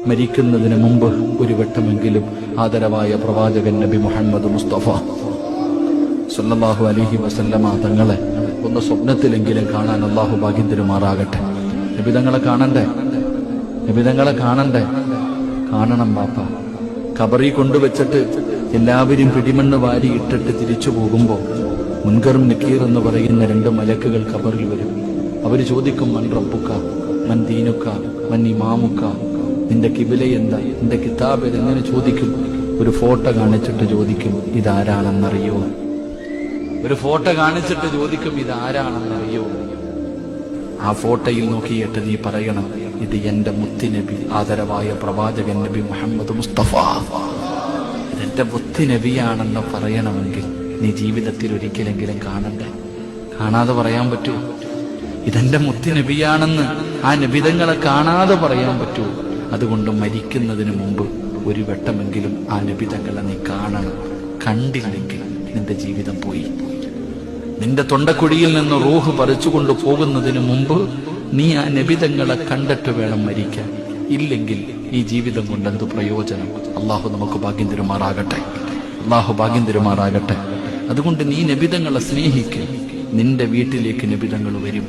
മരിക്കുന്നതിന് മുമ്പ് ഒരു വട്ടമെങ്കിലും ആദരവായ പ്രവാചകൻ നബി മുഹമ്മദ് മുസ്തഫ സല്ലല്ലാഹു അലൈഹി വസല്ലമ തങ്ങളെ ഒന്ന് സ്വപ്നത്തിലെങ്കിലും കാണാൻ അല്ലാഹു ഭാഗ്യം തരുമാറാകട്ടെ. നബിതങ്ങളെ കാണണ്ടേ? നബിതങ്ങളെ കാണണ്ടേ? കാണണം ബാപ്പ. ഖബറി കൊണ്ടുവച്ചിട്ട് എല്ലാവരും പിടിമണ്ണ് വാരി ഇട്ടിട്ട് തിരിച്ചു പോകുമ്പോൾ മുൻകറും നക്കീർ എന്ന് പറയുന്ന രണ്ട് മലക്കുകൾ ഖബറിൽ വരും. അവര് ചോദിക്കും, മൻ റബ്ബുക, മൻ ദീനുക, മൻ ഇമാമുക, നിന്റെ കിബില എന്താ, നിന്റെ കിതാബ് എങ്ങനെ ചോദിക്കും. ഒരു ഫോട്ടോ കാണിച്ചിട്ട് ചോദിക്കും, ഇതാരാണെന്നറിയോ? ഒരു ഫോട്ടോ കാണിച്ചിട്ട് ചോദിക്കും, ഇതാരാണെന്നറിയോ? ആ ഫോട്ടോയിൽ നോക്കിയിട്ട് നീ പറയണം, ഇത് എന്റെ മുത്തുനബി, ആദരവായ പ്രവാചകൻ നബി മുഹമ്മദ് മുസ്തഫ, ഇതെന്റെ മുത്തുനബിയാണെന്ന് പറയണമെങ്കിൽ നീ ജീവിതത്തിൽ ഒരിക്കലെങ്കിലും കാണണ്ടേ? കാണാതെ പറയാൻ പറ്റൂ? ഇതെന്റെ മുത്തുനബിയാണെന്ന് ആ നബിതങ്ങളെ കാണാതെ പറയാൻ പറ്റൂ? അതുകൊണ്ട് മരിക്കുന്നതിന് മുമ്പ് ഒരു വട്ടമെങ്കിലും ആ നബിതങ്ങളെ നീ കാണണം. കണ്ടില്ലെങ്കിൽ നിന്റെ ജീവിതം പോയി. നിന്റെ തൊണ്ടക്കുഴിയിൽ നിന്ന് റൂഹ് പറിച്ചുകൊണ്ട് പോകുന്നതിന് മുമ്പ് നീ ആ നബിതങ്ങളെ കണ്ടിട്ട് വേണം മരിക്കാൻ. ഇല്ലെങ്കിൽ ഈ ജീവിതം കൊണ്ട് എന്ത് പ്രയോജനം? അള്ളാഹു നമുക്ക് ഭാഗ്യം തരുമാറാകട്ടെ. അള്ളാഹു ഭാഗ്യം തരുമാറാകട്ടെ. അതുകൊണ്ട് നീ നബിതങ്ങളെ സ്നേഹിക്കുക. നിന്റെ വീട്ടിലേക്ക് നബിതങ്ങൾ വരും.